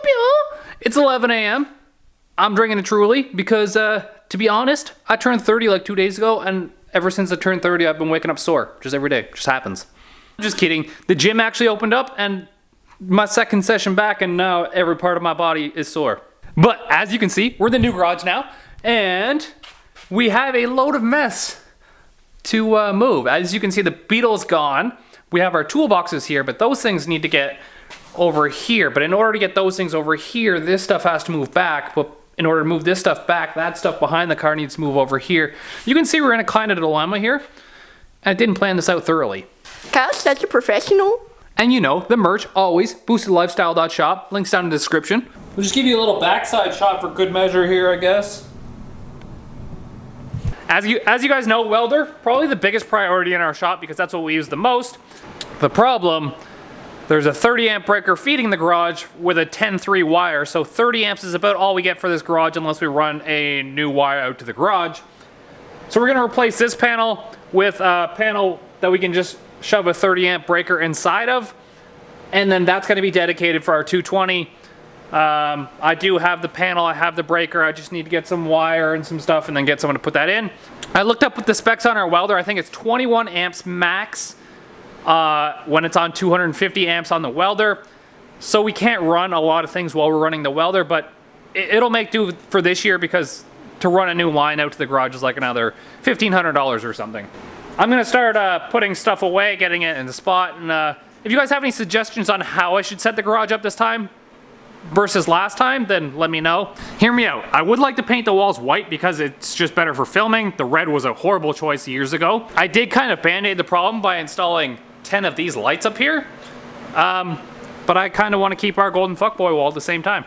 PO. It's 11 a.m. I'm drinking a Truly because, to be honest, I turned 30 like 2 days ago, and ever since I turned 30, I've been waking up sore. Just every day. Just happens. Just kidding. The gym actually opened up, and my second session back, and now every part of my body is sore. But as you can see, we're in the new garage now, and we have a load of mess to move. As you can see, the Beetle's gone. We have our toolboxes here, but those things need to get over here. But in order to get those things over here, this stuff has to move back. But in order to move this stuff back, that stuff behind the car needs to move over here. You can see we're in a kind of dilemma here. I didn't plan this out thoroughly. Kyle's such a professional. And you know, the merch, always, boostedlifestyle.shop. Links down in the description. We'll just give you a little backside shot for good measure here, I guess. As you guys know, welder, probably the biggest priority in our shop because that's what we use the most. The problem, there's a 30 amp breaker feeding the garage with a 10-3 wire, so 30 amps is about all we get for this garage unless we run a new wire out to the garage. So we're gonna replace this panel with a panel that we can just shove a 30 amp breaker inside of, and then that's gonna be dedicated for our 220. I do have the panel, I have the breaker, I just need to get some wire and some stuff and then get someone to put that in. I looked up with the specs on our welder. I think it's 21 amps max when it's on 250 amps on the welder. So we can't run a lot of things while we're running the welder, but it'll make do for this year because to run a new line out to the garage is like another $1,500 or something. I'm gonna start putting stuff away, getting it in the spot, and if you guys have any suggestions on how I should set the garage up this time versus last time, then let me know. Hear me out. I would like to paint the walls white because it's just better for filming. The red was a horrible choice years ago. I did kind of band-aid the problem by installing 10 of these lights up here. But I kind of want to keep our golden fuckboy wall at the same time.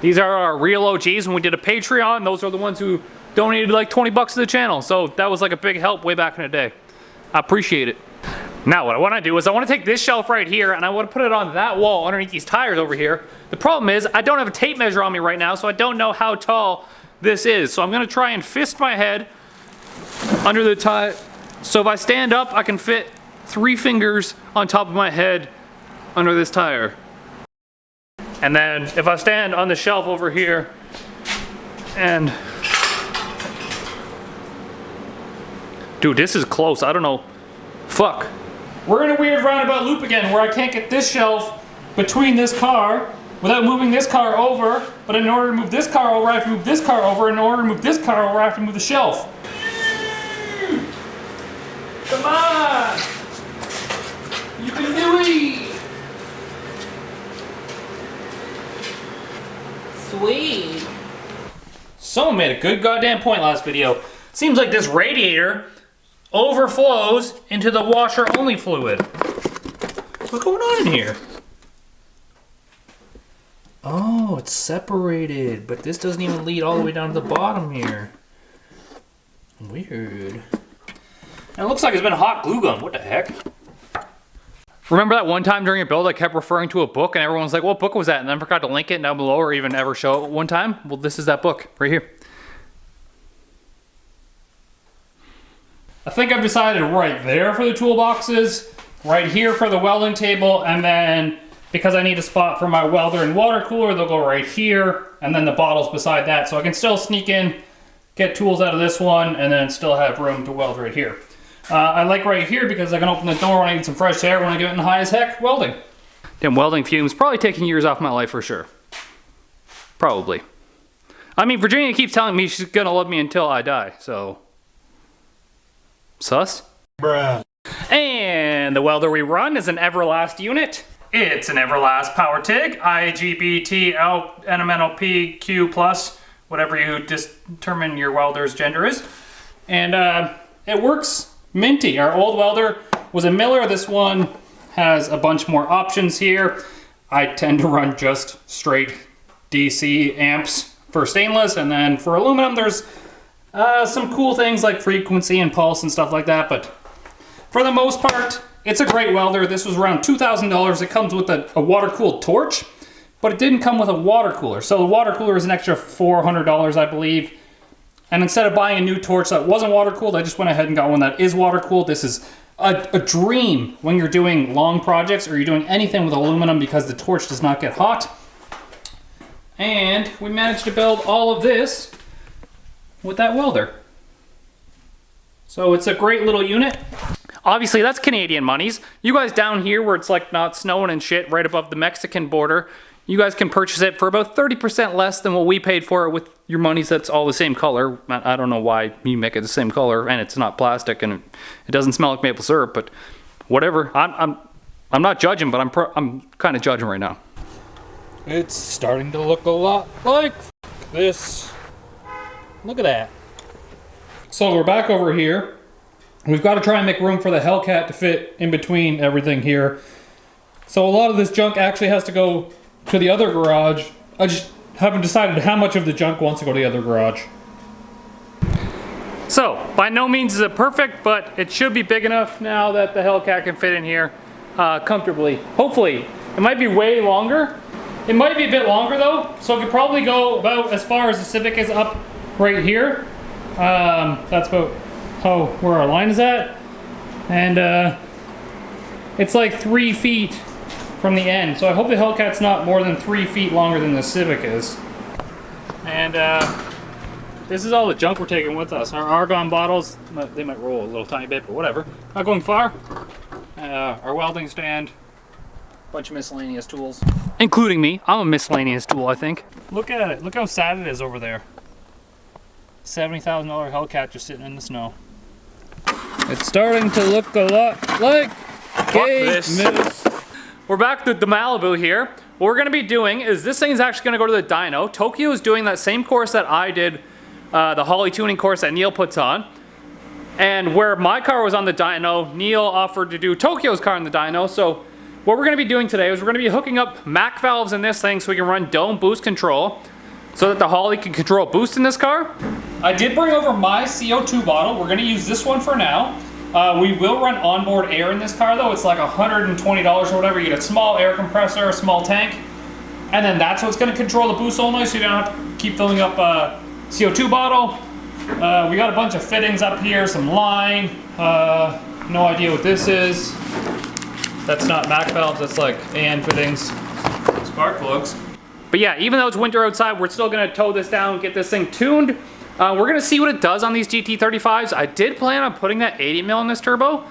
These are our real OGs. When we did a Patreon, those are the ones who donated like 20 bucks to the channel. So that was like a big help way back in the day. I appreciate it. Now what I want to do is I want to take this shelf right here and I want to put it on that wall underneath these tires over here. The problem is I don't have a tape measure on me right now, so I don't know how tall this is. So I'm going to try and fist my head under the tire. So if I stand up, I can fit 3 fingers on top of my head under this tire. And then if I stand on the shelf over here and... Dude, this is close. I don't know. Fuck. We're in a weird roundabout loop again where I can't get this shelf between this car without moving this car over, but in order to move this car over, I have to move this car over, and in order to move this car over, I have to move the shelf. Come on! You can do it! Sweet. Someone made a good goddamn point last video. Seems like this radiator overflows into the washer-only fluid. What's going on in here? Oh, it's separated, but this doesn't even lead all the way down to the bottom here. Weird. And it looks like it's been a hot glue gun. What the heck? Remember that one time during a build I kept referring to a book and everyone's like, what book was that? And then forgot to link it down below or even ever show it one time? Well, this is that book right here. I think I've decided right there for the toolboxes, right here for the welding table, and then because I need a spot for my welder and water cooler, they'll go right here, and then the bottles beside that, so I can still sneak in, get tools out of this one, and then still have room to weld right here. I like right here because I can open the door when I need some fresh air when I get in high as heck welding. Damn welding fumes, probably taking years off my life for sure. Probably. I mean, Virginia keeps telling me she's gonna love me until I die, so... Sus? Bruh. And the welder we run is an Everlast unit. It's an Everlast Power TIG, IGBT NMNOP whatever you determine your welder's gender is. And it works minty. Our old welder was a Miller. This one has a bunch more options here. I tend to run just straight DC amps for stainless, and then for aluminum there's some cool things like frequency and pulse and stuff like that, but for the most part, it's a great welder. This was around $2,000. It comes with a water-cooled torch, but it didn't come with a water cooler. So the water cooler is an extra $400, I believe. And instead of buying a new torch that wasn't water-cooled, I just went ahead and got one that is water-cooled. This is a dream when you're doing long projects or you're doing anything with aluminum because the torch does not get hot. And we managed to build all of this with that welder. So it's a great little unit. Obviously that's Canadian monies. You guys down here where it's like not snowing and shit right above the Mexican border, you guys can purchase it for about 30% less than what we paid for it with your monies that's all the same color. I don't know why you make it the same color and it's not plastic and it doesn't smell like maple syrup, but whatever. I'm not judging, but I'm kind of judging right now. It's starting to look a lot like this. Look at that. So we're back over here. We've got to try and make room for the Hellcat to fit in between everything here. So a lot of this junk actually has to go to the other garage. I just haven't decided how much of the junk wants to go to the other garage. So, by no means is it perfect, but it should be big enough now that the Hellcat can fit in here comfortably. Hopefully. It might be way longer. It might be a bit longer though, so it could probably go about as far as the Civic is up right here. That's about where our line is at. And it's like 3 feet from the end. So I hope the Hellcat's not more than 3 feet longer than the Civic is. And this is all the junk we're taking with us. Our argon bottles, they might roll a little tiny bit, but whatever. Not going far. Our welding stand, bunch of miscellaneous tools. Including me. I'm a miscellaneous tool, I think. Look at it. Look how sad it is over there. $70,000 Hellcat just sitting in the snow. It's starting to look a lot like this. We're back to the Malibu here. What we're gonna be doing is this thing's actually gonna go to the dyno. Tokyo is doing that same course that I did, the Holly tuning course that Neil puts on. And where my car was on the dyno, Neil offered to do Tokyo's car on the dyno. So what we're gonna be doing today is we're gonna be hooking up Mac valves in this thing so we can run dome boost control so that the Holly can control boost in this car. I did bring over my CO2 bottle. We're gonna use this one for now. We will run onboard air in this car though. It's like $120 or whatever. You get a small air compressor, a small tank, and then that's what's gonna control the boost only, so you don't have to keep filling up a CO2 bottle. We got a bunch of fittings up here, some line. No idea what this is. That's not Mac valves, that's like AN fittings, spark plugs. But yeah, even though it's winter outside, we're still gonna tow this down, get this thing tuned. We're gonna see what it does on these GT35s. I did plan on putting that 80 mil in this turbo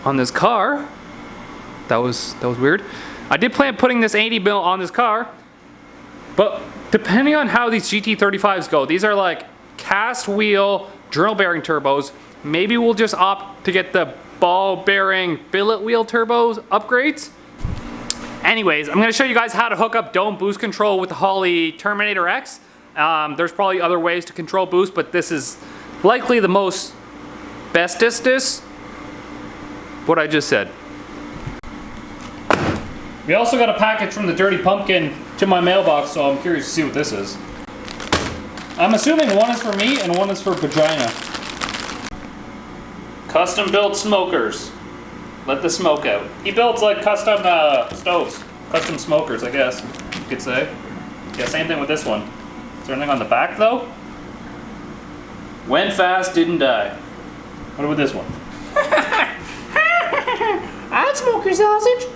on this car. That was weird. I did plan putting this 80 mil on this car, but depending on how these GT35s go, these are like cast wheel drill bearing turbos. Maybe we'll just opt to get the ball bearing billet wheel turbos upgrades. Anyways, I'm gonna show you guys how to hook up dome boost control with the Holley Terminator X. There's probably other ways to control boost, but this is likely the most bestest, what I just said. We also got a package from the Dirty Pumpkin to my mailbox, so I'm curious to see what this is. I'm assuming one is for me and one is for Vagina. Custom built smokers. Let the smoke out. He builds like custom stoves. Custom smokers, I guess you could say. Yeah, same thing with this one. Is there anything on the back though? Went fast, didn't die. What about this one? I'd smoke your sausage.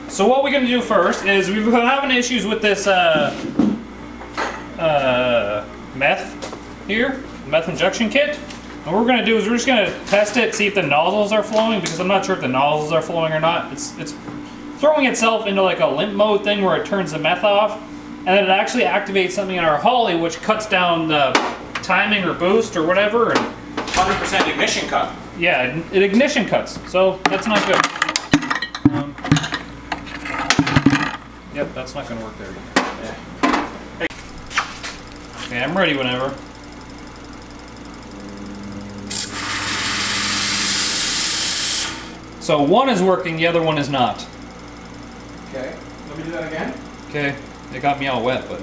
So what we're gonna do first is we've been having issues with this meth here, meth injection kit. And what we're gonna do is we're just gonna test it, see if the nozzles are flowing, because I'm not sure if the nozzles are flowing or not. It's throwing itself into like a limp mode thing where it turns the meth off, and then it actually activates something in our Holly which cuts down the timing or boost or whatever. And 100% ignition cut. yeah, it ignition cuts, so that's not good. Yep, that's not gonna work there. Yeah. Okay, I'm ready whenever. So one is working, the other one is not. Okay, let me do that again. Okay, they got me all wet, but...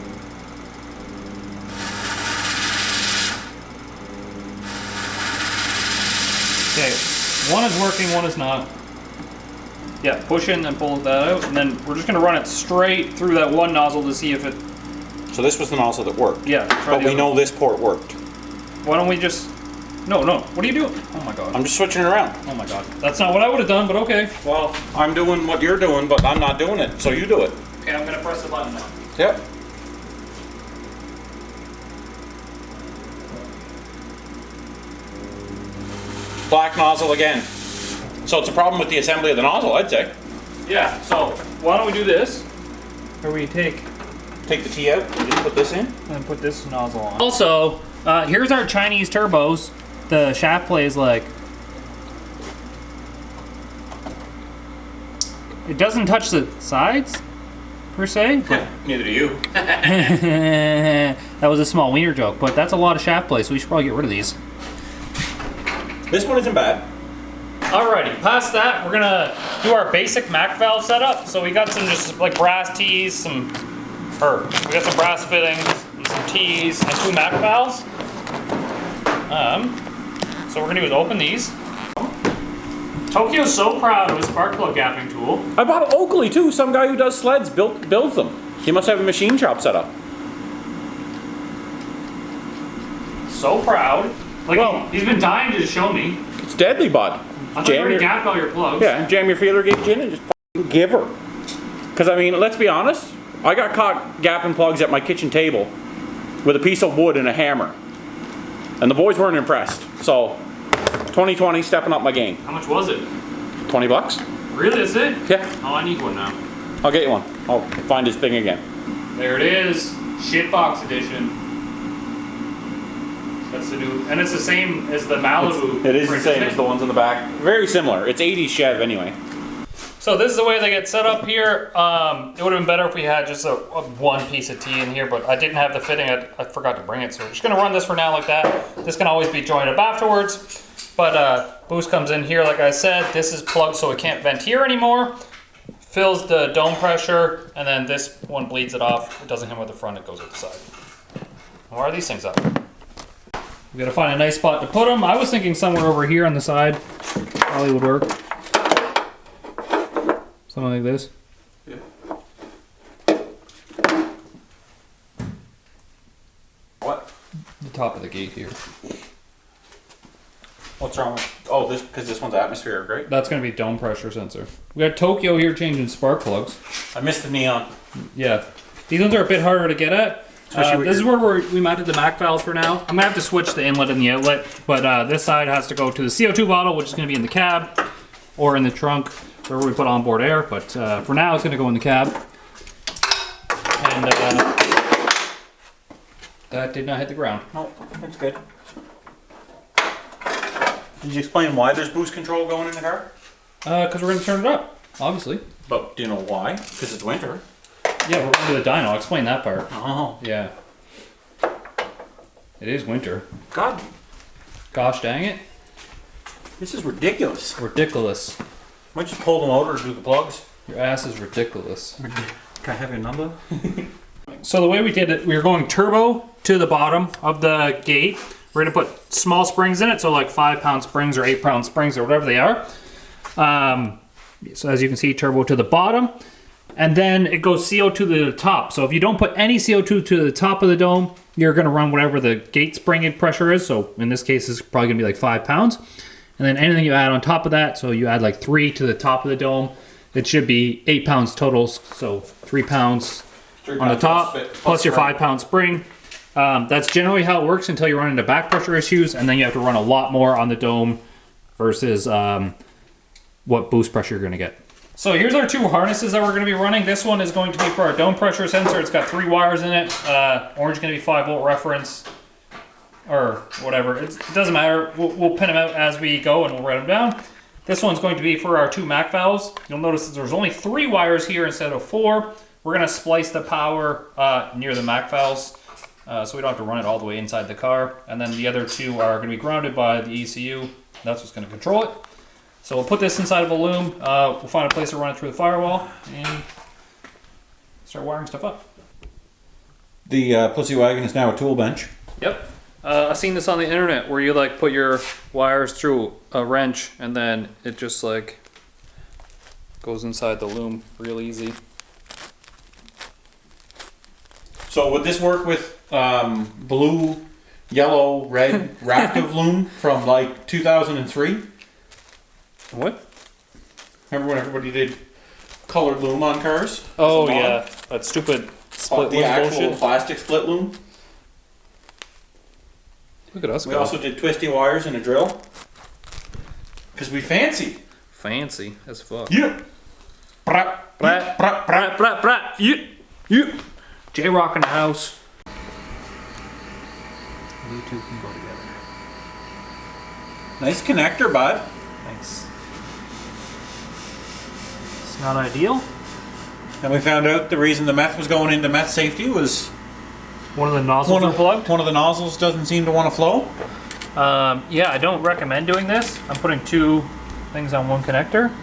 Okay, one is working, one is not. Yeah, push in and pull that out, and then we're just gonna run it straight through that one nozzle to see if it... So this was the nozzle that worked. Yeah, but we know this port worked. Why don't we just... No, what are you doing? Oh my god. I'm just switching it around. Oh my god. That's not what I would have done, but okay. Well, I'm doing what you're doing, but I'm not doing it, so you do it. Okay, I'm gonna press the button now. Yep. Black nozzle again. So it's a problem with the assembly of the nozzle, I'd say. Yeah, so why don't we do this? Where we take Take the T out and just put this in. and put this nozzle on. Also, here's our Chinese turbos. The shaft play is like, it doesn't touch the sides per se. But Neither do you. that was a small wiener joke, but that's a lot of shaft play, so we should probably get rid of these. This one isn't bad. Alrighty, past that, we're gonna do our basic Mac valve setup. So we got some just like brass tees, we got some brass fittings, and some tees, and 2 Mac valves. So what we're gonna do is open these. Tokyo's so proud of his spark plug gapping tool. I bought an Oakley too. Some guy who does sleds builds them. He must have a machine shop set up. So proud. Like, he's been dying to show me. It's deadly, bud. I thought you already gapped all your plugs. Yeah, jam your feeler gauge in and just fucking give her. Because, I mean, let's be honest. I got caught gapping plugs at my kitchen table with a piece of wood and a hammer. And the boys weren't impressed. So, 2020, stepping up my game. How much was it? 20 bucks? Really, that's it? Yeah. Oh, I need one now. I'll get you one. I'll find his thing again. There it is. Shitbox edition. That's the new, and it's the same as the Malibu. It is the print, same isn't as it? the ones in the back. Very similar. It's 80s Chev anyway. So this is the way they get set up here. It would have been better if we had just a one piece of T in here, but I didn't have the fitting. I forgot to bring it, so we're just gonna run this for now like that. This can always be joined up afterwards. But boost comes in here, like I said. This is plugged so it can't vent here anymore. Fills the dome pressure, and then this one bleeds it off. It doesn't come with the front, it goes with the side. Why are these things up? We gotta find a nice spot to put them. I was thinking somewhere over here on the side probably would work. Something like this. Yeah. What? The top of the gate here. What's wrong with? Oh, this because this one's atmospheric, right? That's gonna be dome pressure sensor. We got Tokyo here changing spark plugs. I missed the neon. Yeah, these ones are a bit harder to get at. This is where we mounted the Mac valves for now. I'm gonna have to switch the inlet and the outlet, but this side has to go to the CO2 bottle, which is gonna be in the cab or in the trunk, wherever we put onboard air. But for now, it's gonna go in the cab. And that did not hit the ground. No, that's good. Did you explain why there's boost control going in the car? Because we're gonna turn it up, obviously. But do you know why? Because it's winter. Yeah, we're going to the dyno. I'll explain that part. Oh. Yeah. It is winter. God, Gosh dang it. this is ridiculous. Ridiculous. Why don't you pull the motor to do the plugs? Your ass is ridiculous. Can I have your number? So the way we did it, we were going turbo to the bottom of the gate. We're going to put small springs in it, so like 5-pound springs or 8-pound springs or whatever they are. So as you can see, turbo to the bottom. And then it goes CO2 to the top. So if you don't put any CO2 to the top of the dome, you're going to run whatever the gate spring pressure is. So in this case, it's probably going to be like 5 pounds. And then anything you add on top of that, so you add like 3 to the top of the dome, it should be 8 pounds total. So 3 pounds on the top, plus your 5-pound spring. That's generally how it works until you run into back pressure issues, and then you have to run a lot more on the dome versus what boost pressure you're going to get. So here's our 2 harnesses that we're going to be running. This one is going to be for our dome pressure sensor. It's got 3 wires in it. Orange is going to be 5-volt reference or whatever. It doesn't matter. We'll pin them out as we go and we'll write them down. This one's going to be for our 2 Mac valves. You'll notice that there's only 3 wires here instead of 4. We're going to splice the power near the Mac valves so we don't have to run it all the way inside the car. And then the other 2 are going to be grounded by the ECU. That's what's going to control it. So we'll put this inside of a loom, we'll find a place to run it through the firewall, and start wiring stuff up. The Pussy Wagon is now a tool bench. Yep. I've seen this on the internet where you like put your wires through a wrench and then it just like goes inside the loom real easy. So would this work with blue, yellow, red Raptive loom from like 2003? What? Remember when everybody did colored loom on cars? Oh yeah, that stupid split The loom actual bullshit. plastic split loom. Look at us We go. also did twisty wires and a drill. Because we fancy. Fancy as fuck. Yeah. Brat, brat, brat, brat, brat, brat. Yeah. Yeah. J-Rock in the house. You two can go together. Nice connector, bud. Thanks. It's not ideal. And we found out the reason the meth was going into meth safety was One of the nozzles are plugged. one of the nozzles doesn't seem to want to flow. Yeah, I don't recommend doing this. I'm putting 2 things on one connector.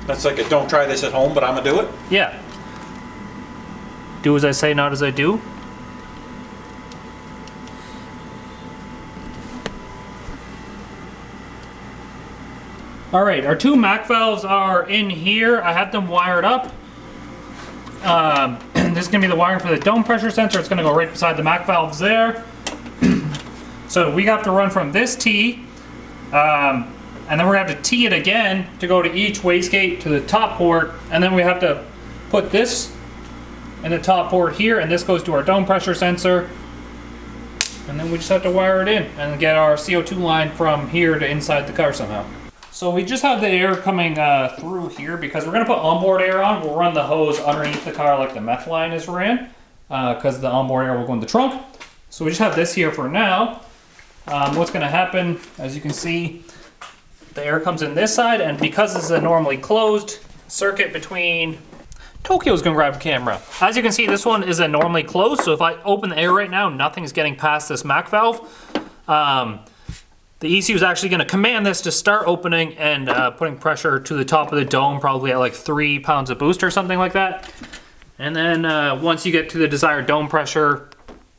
That's like a don't try this at home, but I'm gonna do it. Yeah. Do as I say, not as I do. All right, our 2 MAC valves are in here. I have them wired up. This is gonna be the wiring for the dome pressure sensor. It's gonna go right beside the MAC valves there. So we have to run from this T, and then we're gonna have to T it again to go to each wastegate to the top port, and then we have to put this in the top port here, and this goes to our dome pressure sensor. And then we just have to wire it in and get our CO2 line from here to inside the car somehow. So we just have the air coming through here because we're gonna put onboard air on. We'll run the hose underneath the car like the meth line is ran, because the onboard air will go in the trunk. So we just have this here for now. What's gonna happen, as you can see, the air comes in this side, and because this is a normally closed circuit between, Tokyo's gonna grab a camera. As you can see, this one is a normally closed, so if I open the air right now, nothing's getting past this MAC valve. The ECU is actually gonna command this to start opening and putting pressure to the top of the dome, probably at like 3 pounds of boost or something like that. And then once you get to the desired dome pressure,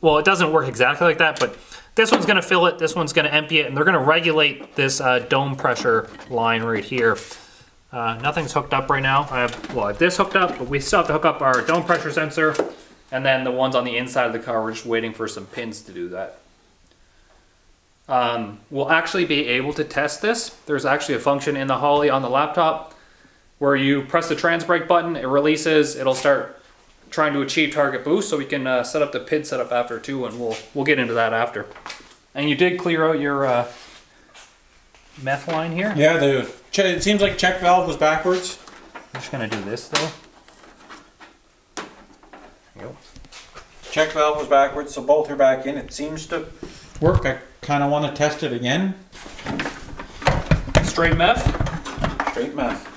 well, it doesn't work exactly like that, but this one's gonna fill it, this one's gonna empty it, and they're gonna regulate this dome pressure line right here. Nothing's hooked up right now. I have this hooked up, but we still have to hook up our dome pressure sensor, and then the ones on the inside of the car, we're just waiting for some pins to do that. We'll actually be able to test this. There's actually a function in the Holly on the laptop where you press the trans brake button, it releases, it'll start trying to achieve target boost, so we can set up the PID setup after too, and we'll get into that after. And you did clear out your meth line here? Yeah, it seems like check valve was backwards. I'm just gonna do this though. There you go. Check valve was backwards, so both are back in. It seems to work. I kind of want to test it again. Straight meth? Straight meth.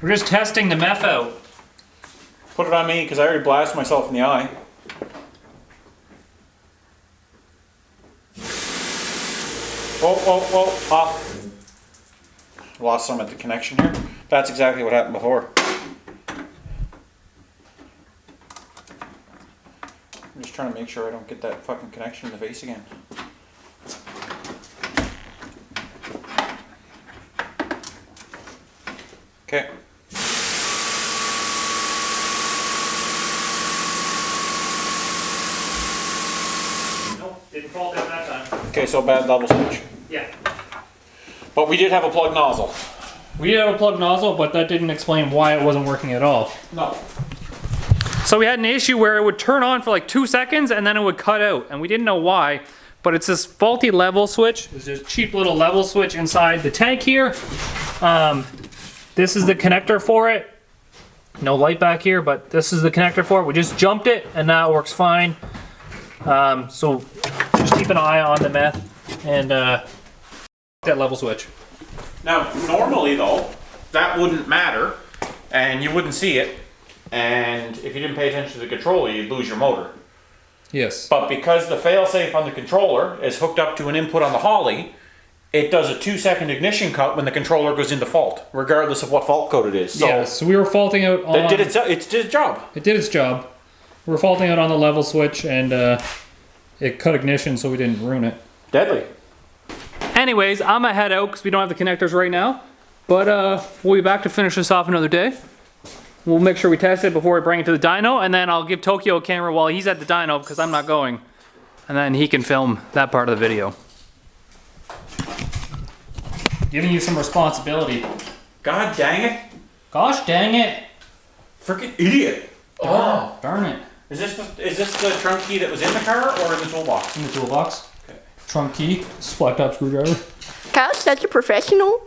We're just testing the meth out. Put it on me because I already blasted myself in the eye. Whoa, off. Lost some at the connection here. That's exactly what happened before. I'm just trying to make sure I don't get that fucking connection in the face again. Okay. Nope, didn't fall down that time. Okay, so bad level switch. Yeah. But we did have a plug nozzle. We did have a plug nozzle, but that didn't explain why it wasn't working at all. No. So we had an issue where it would turn on for like 2 seconds and then it would cut out, and we didn't know why, but it's this faulty level switch. There's this cheap little level switch inside the tank here. This is the connector for it. No light back here, but this is the connector for it. We just jumped it and now it works fine. So just keep an eye on the meth and that level switch. Now, normally though, that wouldn't matter and you wouldn't see it. And if you didn't pay attention to the controller, you'd lose your motor. Yes. But because the failsafe on the controller is hooked up to an input on the Holly, it does a 2-second ignition cut when the controller goes into fault, regardless of what fault code it is. So yeah, so we were faulting out on... It did its job. It did its job. We were faulting out on the level switch, and it cut ignition so we didn't ruin it. Deadly. Anyways, I'm gonna head out because we don't have the connectors right now. But we'll be back to finish this off another day. We'll make sure we test it before we bring it to the dyno, and then I'll give Tokyo a camera while he's at the dyno because I'm not going. And then he can film that part of the video. Giving you some responsibility. God dang it. Gosh dang it. Freaking idiot. Oh, darn it. Is this the trunk key that was in the car or in the toolbox? In the toolbox. Okay. Trunk key, flat top screwdriver. Kyle's such a professional.